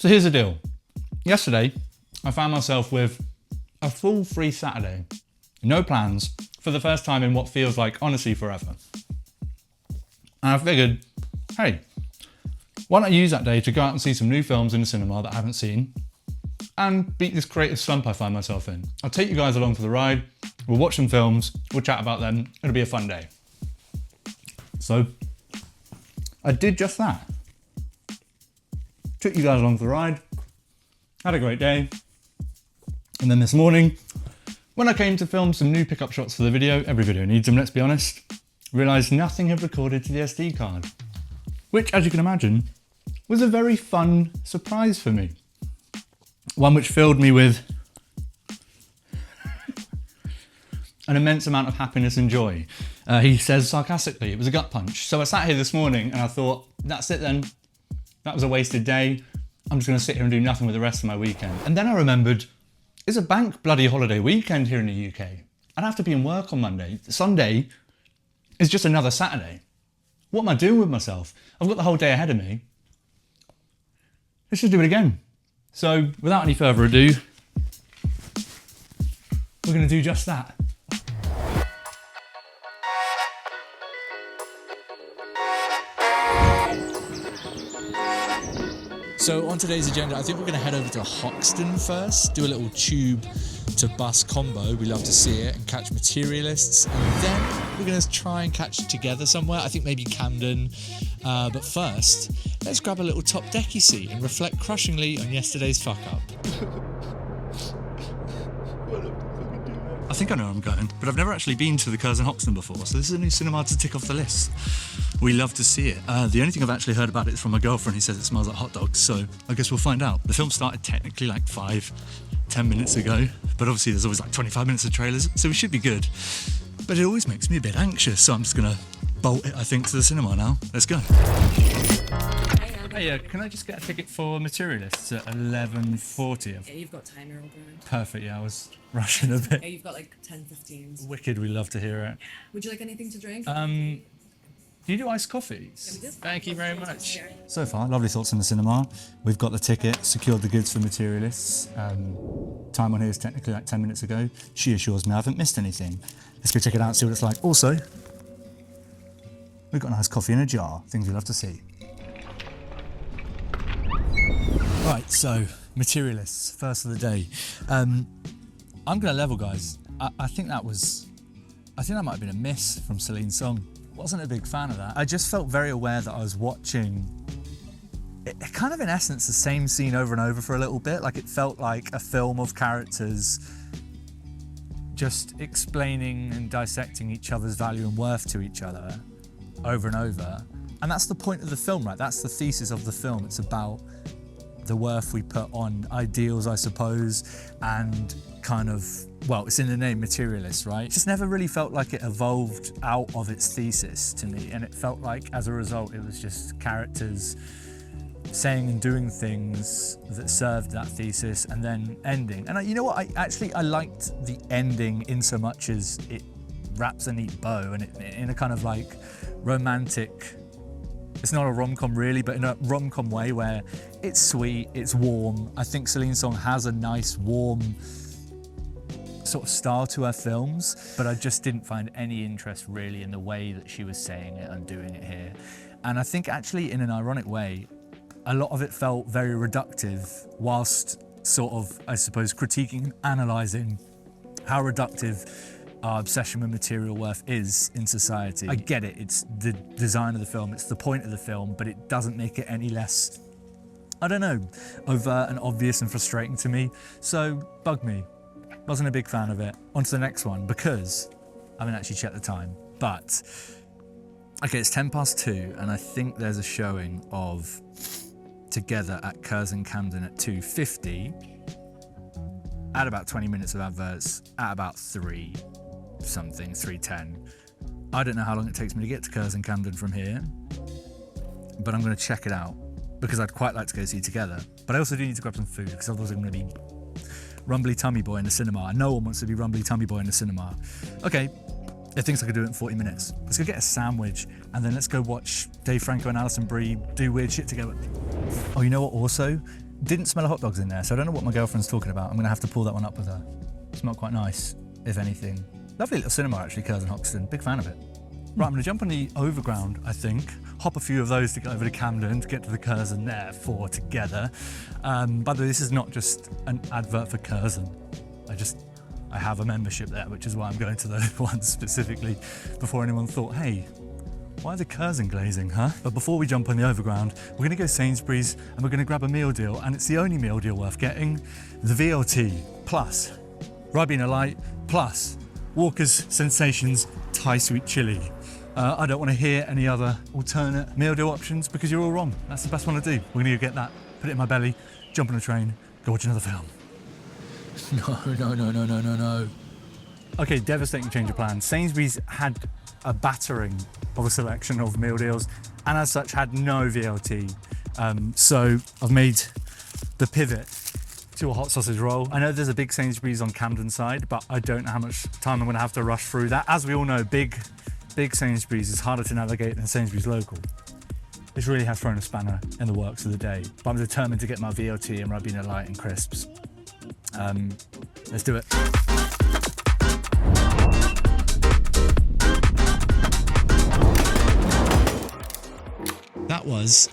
So here's the deal. Yesterday, I found myself with a full free Saturday. No plans for the first time in what feels like, honestly, forever. And I figured, hey, why not use that day to go out and see some new films in the cinema that I haven't seen and beat this creative slump I find myself in. I'll take you guys along for the ride. We'll watch some films. We'll chat about them. It'll be a fun day. So I did just that. Took you guys along for the ride. Had a great day. And then this morning, when I came to film some new pickup shots for the video, every video needs them, let's be honest, realised nothing had recorded to the SD card. Which, as you can imagine, was a very fun surprise for me. One which filled me with an immense amount of happiness and joy. He says sarcastically, it was a gut punch. So I sat here this morning and I thought, that's it then. That was a wasted day. I'm just gonna sit here and do nothing with the rest of my weekend. And then I remembered, it's a bank bloody holiday weekend here in the UK. I'd have to be in work on Monday. Sunday is just another Saturday. What am I doing with myself? I've got the whole day ahead of me. Let's just do it again. So without any further ado, we're gonna do just that. So on today's agenda, I think we're going to head over to Hoxton first, do a little tube to bus combo, we love to see it, and catch Materialists, and then we're going to try and catch Together somewhere, I think maybe Camden, but first, let's grab a little top decky seat and reflect crushingly on yesterday's fuck up. I think I know where I'm going, but I've never actually been to the Curzon Hoxton before, so this is a new cinema to tick off the list. We love to see it. The only thing I've actually heard about it is from my girlfriend who says it smells like hot dogs, so I guess we'll find out. The film started technically like 5-10 minutes ago, but obviously there's always like 25 minutes of trailers, so we should be good. But it always makes me a bit anxious, so I'm just gonna bolt it, I think, to the cinema now. Let's go. Hey, can I just get a ticket for Materialists at 11:40? Yeah, you've got time, you're all good. Perfect, yeah, I was rushing a bit. Yeah, you've got like 10-15s. Wicked, we love to hear it. Would you like anything to drink? Do you do iced coffees? Yeah, we do. Thank you very much. So far, lovely thoughts in the cinema. We've got the ticket, secured the goods for Materialists. Time on here is technically like 10 minutes ago. She assures me I haven't missed anything. Let's go check it out and see what it's like. Also, we've got a nice coffee in a jar, things we love to see. Right, so Materialists, first of the day. I'm gonna level, guys. I think that might have been a miss from Celine Song. Wasn't a big fan of that. I just felt very aware that I was watching it, kind of in essence the same scene over and over for a little bit. Like it felt like a film of characters just explaining and dissecting each other's value and worth to each other over and over. And that's the point of the film, right? That's the thesis of the film. It's about the worth we put on ideals, I suppose, and kind of, well, it's in the name, materialist, right? It just never really felt like it evolved out of its thesis to me, and it felt like, as a result, it was just characters saying and doing things that served that thesis and then ending. And you know what, I liked the ending in so much as it wraps a neat bow, and it, in a kind of like romantic, it's not a rom-com really, but in a rom-com way where it's sweet, it's warm. I think Celine Song has a nice, warm sort of style to her films, but I just didn't find any interest really in the way that she was saying it and doing it here. And I think actually, in an ironic way, a lot of it felt very reductive, whilst sort of, I suppose, critiquing, analysing how reductive our obsession with material worth is in society. I get it, it's the design of the film, it's the point of the film, but it doesn't make it any less, I don't know, overt and obvious and frustrating to me. So, bugged me. Wasn't a big fan of it. On to the next one, because I haven't actually checked the time, but okay, it's 2:10, and I think there's a showing of Together at Curzon Camden at 2:50. At about 20 minutes of adverts, at about 3:10. I don't know how long it takes me to get to Curzon Camden from here, but I'm going to check it out because I'd quite like to go see Together. But I also do need to grab some food because otherwise I'm going to be rumbly tummy boy in the cinema. And no one wants to be rumbly tummy boy in the cinema. Okay, it thinks I could do it in 40 minutes. Let's go get a sandwich and then let's go watch Dave Franco and Alison Brie do weird shit together. Oh, you know what also? Didn't smell of hot dogs in there, so I don't know what my girlfriend's talking about. I'm gonna have to pull that one up with her. Smelled quite nice, if anything. Lovely little cinema actually, Curzon Hoxton. Big fan of it. Right, I'm gonna jump on the overground, I think. Hop a few of those to get over to Camden to get to the Curzon there for together. By the way, this is not just an advert for Curzon. I have a membership there, which is why I'm going to those ones specifically before anyone thought, hey, why the Curzon glazing, huh? But before we jump on the overground, we're gonna go Sainsbury's and we're gonna grab a meal deal, and it's the only meal deal worth getting. The VLT plus Ribena Light plus Walker's Sensations Thai Sweet Chili. I don't want to hear any other alternate meal deal options because you're all wrong. That's the best one to do. We're gonna go get that, put it in my belly, jump on a train, go watch another film. No. Okay, devastating change of plans. Sainsbury's had a battering of a selection of meal deals and as such had no VLT. So I've made the pivot to a hot sausage roll. I know there's a big Sainsbury's on Camden side, but I don't know how much time I'm gonna have to rush through that. As we all know, big Sainsbury's is harder to navigate than Sainsbury's local. This really has thrown a spanner in the works of the day, but I'm determined to get my VLT and Ribena Light and crisps. Let's do it. That was,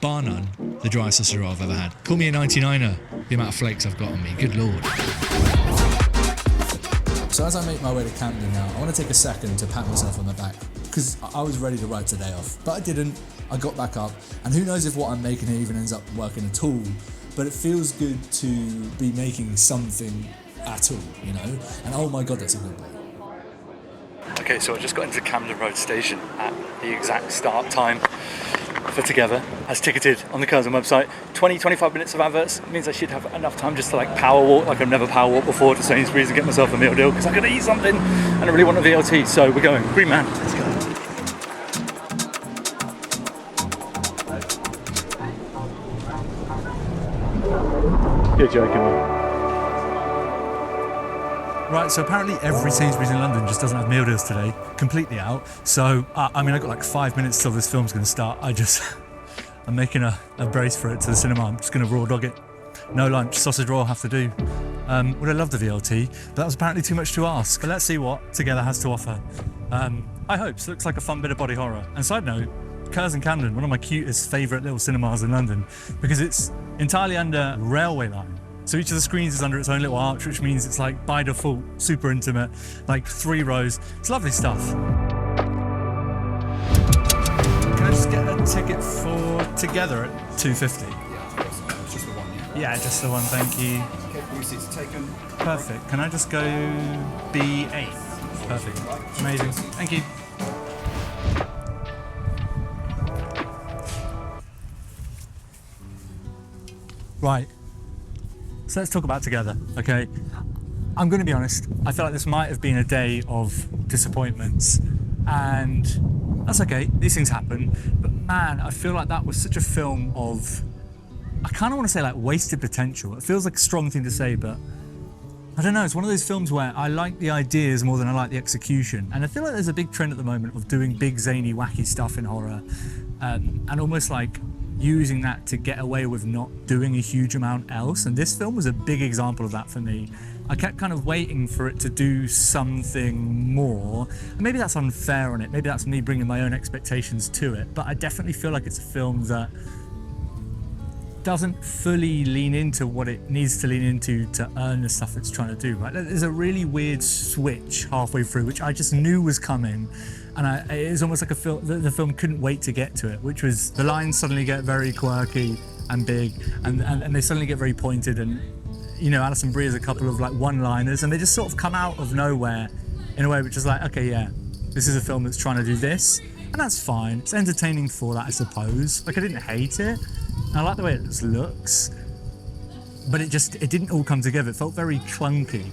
bar none, the driest sausage roll I've ever had. Call me a 99er, the amount of flakes I've got on me, good lord. So as I make my way to Camden now, I want to take a second to pat myself on the back, because I was ready to write today off, but I didn't. I got back up, and who knows if what I'm making here even ends up working at all, but it feels good to be making something at all, you know? And oh my god, that's a good day. Okay, so I just got into Camden Road station at the exact start time for Together, as ticketed on the Curzon website. 20-25 minutes of adverts means I should have enough time just to like power walk, like I've never power walked before, to Sainsbury's and get myself a meal deal, because I'm gonna eat something and I really want a VLT, so we're going. Green man, let's go. You're joking me. Right, so apparently every Sainsbury's in London just doesn't have meal deals today, completely out. So, I mean, I've got like 5 minutes till this film's gonna start. I'm making a brace for it to the cinema. I'm just gonna raw dog it. No lunch, sausage roll have to do. Would I love the VLT, but that was apparently too much to ask. But let's see what Together has to offer. I hope, so it looks like a fun bit of body horror. And side note, Curzon Camden, one of my cutest favourite little cinemas in London, because it's entirely under railway line. So each of the screens is under its own little arch, which means it's like by default super intimate, like 3 rows. It's lovely stuff. Can I just get a ticket for Together at £2.50? Yeah, of course. Just the one, yeah? Yeah, just the one, thank you. Okay, your seats are taken. Perfect. Can I just go B8? Perfect. Amazing. Thank you. Right. So let's talk about Together, okay? I'm going to be honest, I feel like this might have been a day of disappointments, and that's okay, these things happen, but man, I feel like that was such a film of, I kind of want to say like wasted potential. It feels like a strong thing to say, but I don't know, it's one of those films where I like the ideas more than I like the execution, and I feel like there's a big trend at the moment of doing big, zany, wacky stuff in horror, and almost like using that to get away with not doing a huge amount else, and this film was a big example of that for me. I kept kind of waiting for it to do something more, and maybe that's unfair on it, maybe that's me bringing my own expectations to it, but I definitely feel like it's a film that doesn't fully lean into what it needs to lean into to earn the stuff it's trying to do, right? There's a really weird switch halfway through, which I just knew was coming, and it was almost like the film couldn't wait to get to it, which was the lines suddenly get very quirky and big, and they suddenly get very pointed, and you know, Alison Brie has a couple of like one-liners, and they just sort of come out of nowhere in a way which is like, okay, yeah, this is a film that's trying to do this, and that's fine. It's entertaining for that, I suppose. Like, I didn't hate it, and I like the way it just looks, but it didn't all come together. It felt very clunky.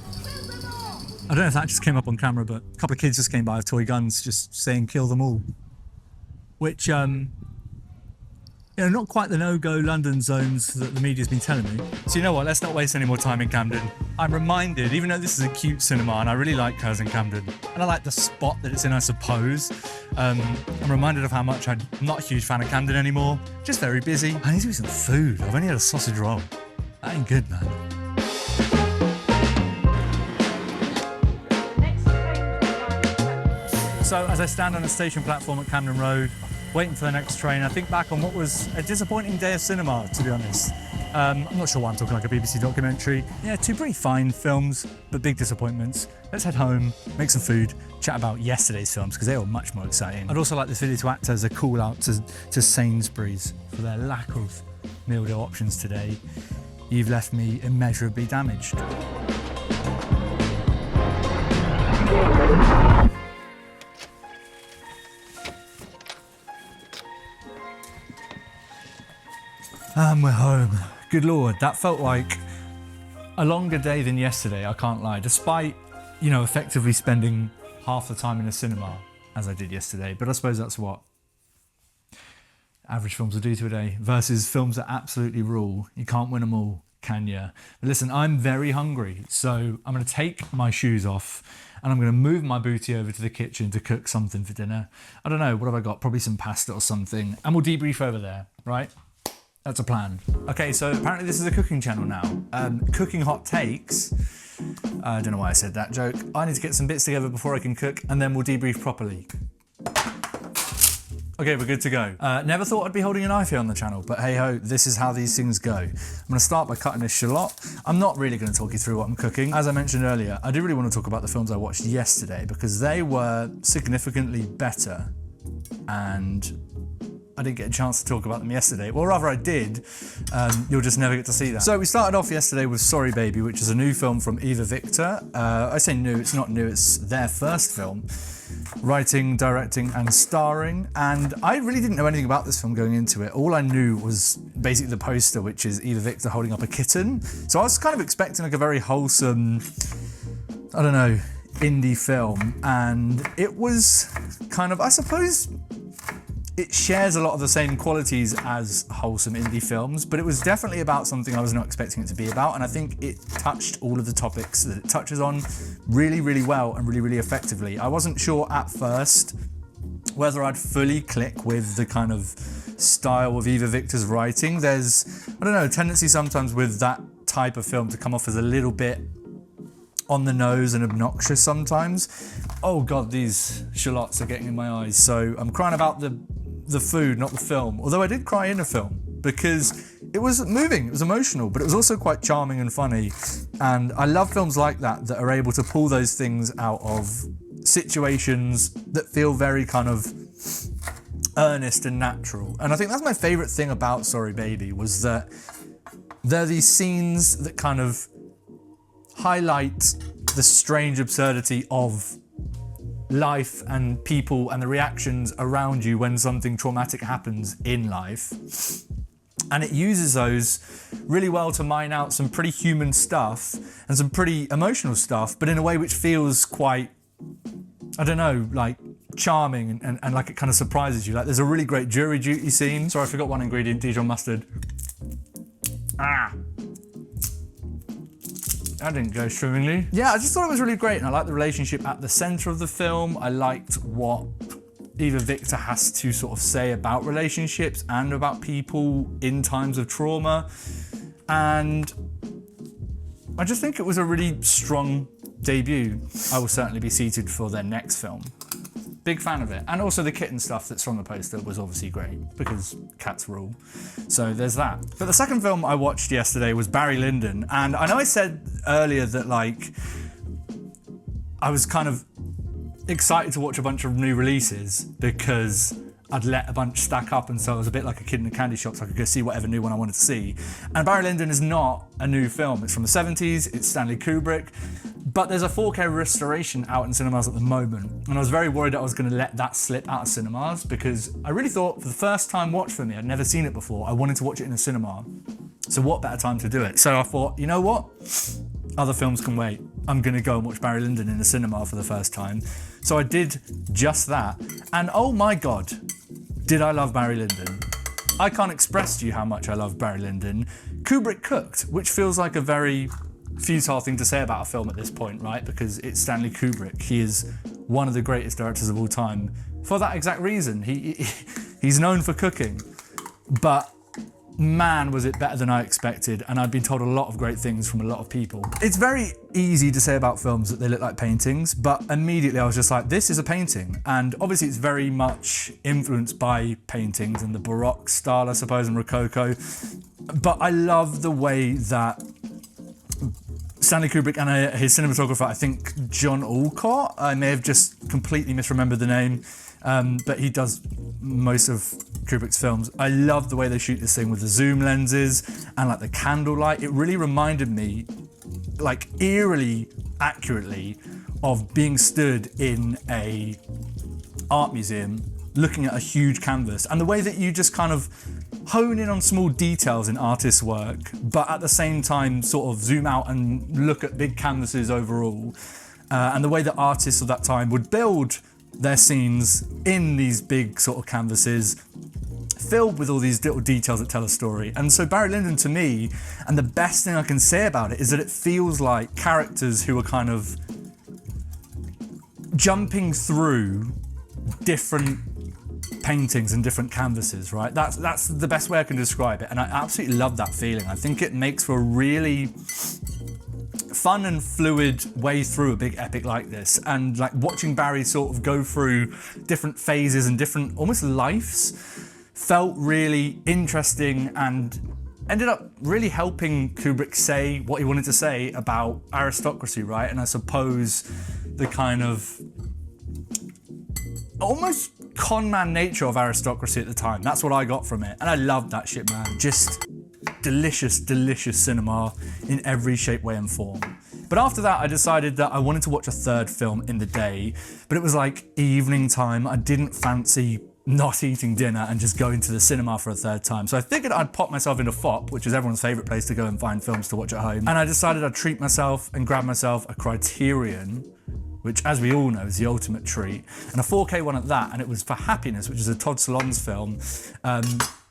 I don't know if that just came up on camera, but a couple of kids just came by with toy guns just saying kill them all, which not quite the no-go London zones that the media's been telling me. So you know what, let's not waste any more time in Camden. I'm reminded, even though this is a cute cinema, and I really like hers in Camden, and I like the spot that it's in, I suppose, I'm reminded of how much I'm not a huge fan of Camden anymore. Just very busy. I need to eat some food. I've only had a sausage roll. That ain't good, man. So as I stand on a station platform at Camden Road, waiting for the next train, I think back on what was a disappointing day of cinema, to be honest. I'm not sure why I'm talking like a BBC documentary. Yeah, two pretty fine films, but big disappointments. Let's head home, make some food, chat about yesterday's films, because they were much more exciting. I'd also like this video to act as a call out to Sainsbury's for their lack of meal deal options today. You've left me immeasurably damaged. And we're home. Good Lord, that felt like a longer day than yesterday, I can't lie, despite, effectively spending half the time in a cinema as I did yesterday. But I suppose that's what average films will do to a day versus films that absolutely rule. You can't win them all, can you? But listen, I'm very hungry, so I'm going to take my shoes off and I'm going to move my booty over to the kitchen to cook something for dinner. I don't know, what have I got? Probably some pasta or something, and we'll debrief over there, right? That's a plan. Okay, so apparently this is a cooking channel now. Cooking hot takes. I don't know why I said that joke. I need to get some bits together before I can cook, and then we'll debrief properly. Okay, we're good to go. Never thought I'd be holding a knife here on the channel, but hey ho, this is how these things go. I'm gonna start by cutting this shallot. I'm not really gonna talk you through what I'm cooking. As I mentioned earlier, I do really want to talk about the films I watched yesterday because they were significantly better, and I didn't get a chance to talk about them yesterday. Well, rather I did. You'll just never get to see that. So we started off yesterday with Sorry Baby, which is a new film from Eva Victor. I say new, it's not new, it's their first film. Writing, directing, and starring. And I really didn't know anything about this film going into it. All I knew was basically the poster, which is Eva Victor holding up a kitten. So I was kind of expecting like a very wholesome, I don't know, indie film. And it was kind of, I suppose, it shares a lot of the same qualities as wholesome indie films, but it was definitely about something I was not expecting it to be about, and I think it touched all of the topics that it touches on really, really well and really, really effectively. I wasn't sure at first whether I'd fully click with the kind of style of Eva Victor's writing. There's, I don't know, a tendency sometimes with that type of film to come off as a little bit on the nose and obnoxious sometimes. Oh God, these shallots are getting in my eyes. So I'm crying about the food, not the film. Although I did cry in a film because it was moving, it was emotional, but it was also quite charming and funny. And I love films like that that are able to pull those things out of situations that feel very kind of earnest and natural. And I think that's my favorite thing about Sorry Baby, was that there are these scenes that kind of highlight the strange absurdity of life and people and the reactions around you when something traumatic happens in life. And it uses those really well to mine out some pretty human stuff and some pretty emotional stuff, but in a way which feels quite, I don't know, like charming and like it kind of surprises you. Like there's a really great jury duty scene. Sorry, I forgot one ingredient, Dijon mustard. That didn't go swimmingly. Yeah, I just thought it was really great, and I liked the relationship at the centre of the film. I liked what Eva Victor has to sort of say about relationships and about people in times of trauma. And I just think it was a really strong debut. I will certainly be seated for their next film. Big fan of it. And also the kitten stuff that's from the poster was obviously great because cats rule. So there's that. But the second film I watched yesterday was Barry Lyndon. And I know I said earlier that like I was kind of excited to watch a bunch of new releases because I'd let a bunch stack up, and so I was a bit like a kid in a candy shop, so I could go see whatever new one I wanted to see. And Barry Lyndon is not a new film. It's from the 70s, it's Stanley Kubrick, but there's a 4K restoration out in cinemas at the moment, and I was very worried that I was going to let that slip out of cinemas because I really thought for the first time watch for me, I'd never seen it before, I wanted to watch it in a cinema. So what better time to do it? So I thought, you know what? Other films can wait. I'm gonna go and watch Barry Lyndon in the cinema for the first time. So I did just that, and oh my God, did I love Barry Lyndon. I can't express to you how much I love Barry Lyndon. Kubrick cooked, which feels like a very futile thing to say about a film at this point, right? Because it's Stanley Kubrick. He is one of the greatest directors of all time for that exact reason. He's known for cooking, but man, was it better than I expected, and I've been told a lot of great things from a lot of people. It's very easy to say about films that they look like paintings, but immediately I was just like, this is a painting. And obviously it's very much influenced by paintings and the Baroque style, I suppose, and Rococo. But I love the way that Stanley Kubrick and his cinematographer, I think John Alcott, I may have just completely misremembered the name, but he does most of Kubrick's films. I love the way they shoot this thing with the zoom lenses and like the candlelight. It really reminded me, like eerily accurately, of being stood in a art museum looking at a huge canvas, and the way that you just kind of hone in on small details in artists' work, but at the same time sort of zoom out and look at big canvases overall, and the way that artists of that time would build their scenes in these big sort of canvases filled with all these little details that tell a story. And so Barry Lyndon, to me, and the best thing I can say about it is that it feels like characters who are kind of jumping through different paintings and different canvases, right? That's the best way I can describe it, and I absolutely love that feeling. I think it makes for a really fun and fluid way through a big epic like this, and like watching Barry sort of go through different phases and different almost lives felt really interesting and ended up really helping Kubrick say what he wanted to say about aristocracy, right? And I suppose the kind of almost con man nature of aristocracy at the time. That's what I got from it, and I loved that shit, man. Just delicious, delicious cinema in every shape, way and form. But after that, I decided that I wanted to watch a third film in the day, but it was like evening time. I didn't fancy not eating dinner and just going to the cinema for a third time. So I figured I'd pop myself into FOP, which is everyone's favorite place to go and find films to watch at home. And I decided I'd treat myself and grab myself a Criterion, which, as we all know, is the ultimate treat, and a 4K one at that, and it was for Happiness, which is a Todd Solondz film.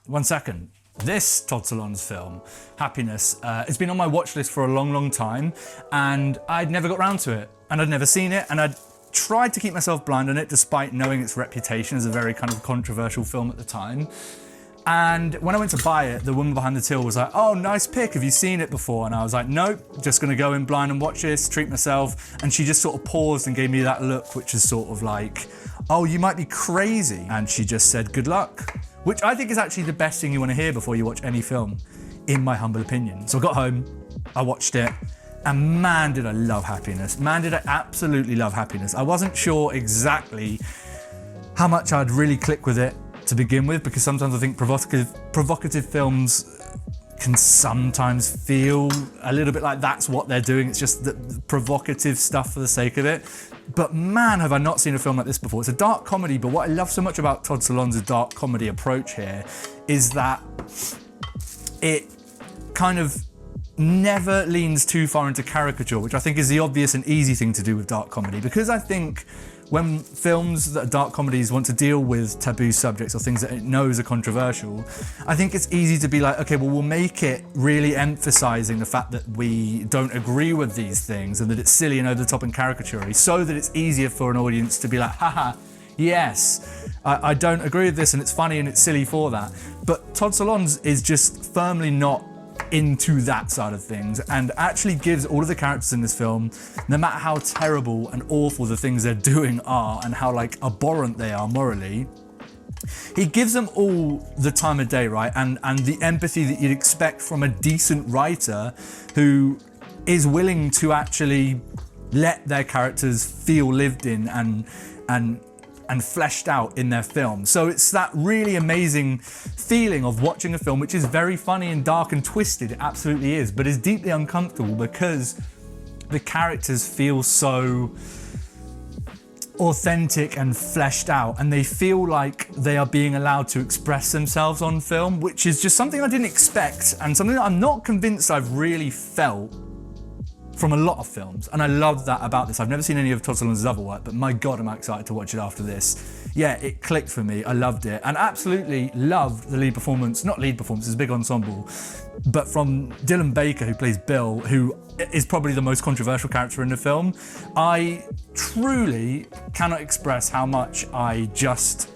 One second. This Todd Solondz film, Happiness, it's been on my watch list for a long, long time, and I'd never got round to it, and I'd never seen it, and I'd tried to keep myself blind on it, despite knowing its reputation as a very kind of controversial film at the time. And when I went to buy it, the woman behind the till was like, "Oh, nice pick, have you seen it before?" And I was like, "Nope, just gonna go in blind and watch this, treat myself." And she just sort of paused and gave me that look, which is sort of like, "Oh, you might be crazy." And she just said, "Good luck," which I think is actually the best thing you want to hear before you watch any film, in my humble opinion. So I got home, I watched it, and man, did I love Happiness. Man, did I absolutely love Happiness. I wasn't sure exactly how much I'd really click with it to begin with, because sometimes I think provocative films can sometimes feel a little bit like that's what they're doing. It's just the provocative stuff for the sake of it. But man, have I not seen a film like this before. It's a dark comedy, but what I love so much about Todd Solondz's dark comedy approach here is that it kind of never leans too far into caricature, which I think is the obvious and easy thing to do with dark comedy, because I think when films that are dark comedies want to deal with taboo subjects or things that it knows are controversial, I think it's easy to be like, okay, well, we'll make it really emphasizing the fact that we don't agree with these things and that it's silly and over the top and caricature-y, so that it's easier for an audience to be like, haha, yes, I don't agree with this and it's funny and it's silly for that. But Todd Solondz is just firmly not into that side of things, and actually gives all of the characters in this film, no matter how terrible and awful the things they're doing are and how like abhorrent they are morally, he gives them all the time of day, right? And the empathy that you'd expect from a decent writer who is willing to actually let their characters feel lived in and fleshed out in their film. So it's that really amazing feeling of watching a film which is very funny and dark and twisted, it absolutely is, but is deeply uncomfortable because the characters feel so authentic and fleshed out, and they feel like they are being allowed to express themselves on film, which is just something I didn't expect, and something that I'm not convinced I've really felt from a lot of films, and I love that about this. I've never seen any of Todd Solondz's other work, but my God, am I excited to watch it after this. Yeah, it clicked for me. I loved it, and absolutely loved the lead performance, not lead performance, it's a big ensemble, but from Dylan Baker, who plays Bill, who is probably the most controversial character in the film. I truly cannot express how much I just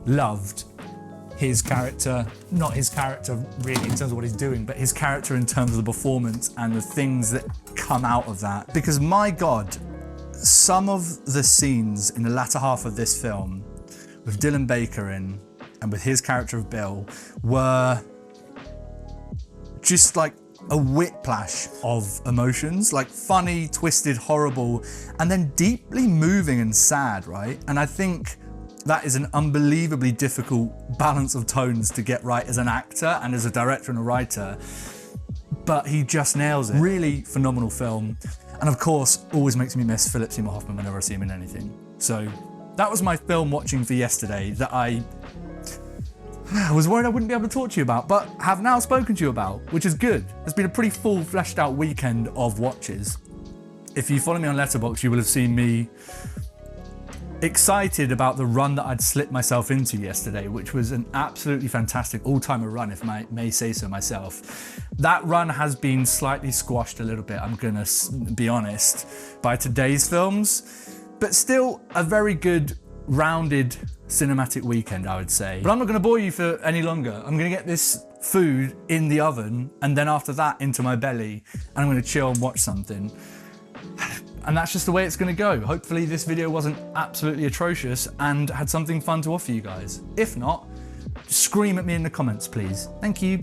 loved his character, not his character really in terms of what he's doing, but his character in terms of the performance and the things that come out of that. Because my God, some of the scenes in the latter half of this film with Dylan Baker in and with his character of Bill were just like a whiplash of emotions, like funny, twisted, horrible, and then deeply moving and sad, right? And I think that is an unbelievably difficult balance of tones to get right as an actor and as a director and a writer, but he just nails it. Really phenomenal film. And of course, always makes me miss Philip Seymour Hoffman whenever I see him in anything. So that was my film watching for yesterday that I was worried I wouldn't be able to talk to you about, but have now spoken to you about, which is good. It's been a pretty full, fleshed out weekend of watches. If you follow me on Letterboxd, you will have seen me excited about the run that I'd slipped myself into yesterday, which was an absolutely fantastic all-timer run, if I may say so myself. That run has been slightly squashed a little bit, I'm gonna be honest, by today's films, but still a very good, rounded cinematic weekend, I would say. But I'm not gonna bore you for any longer. I'm gonna get this food in the oven, and then after that into my belly, and I'm gonna chill and watch something. And that's just the way it's gonna go. Hopefully this video wasn't absolutely atrocious and had something fun to offer you guys. If not, scream at me in the comments, please. Thank you.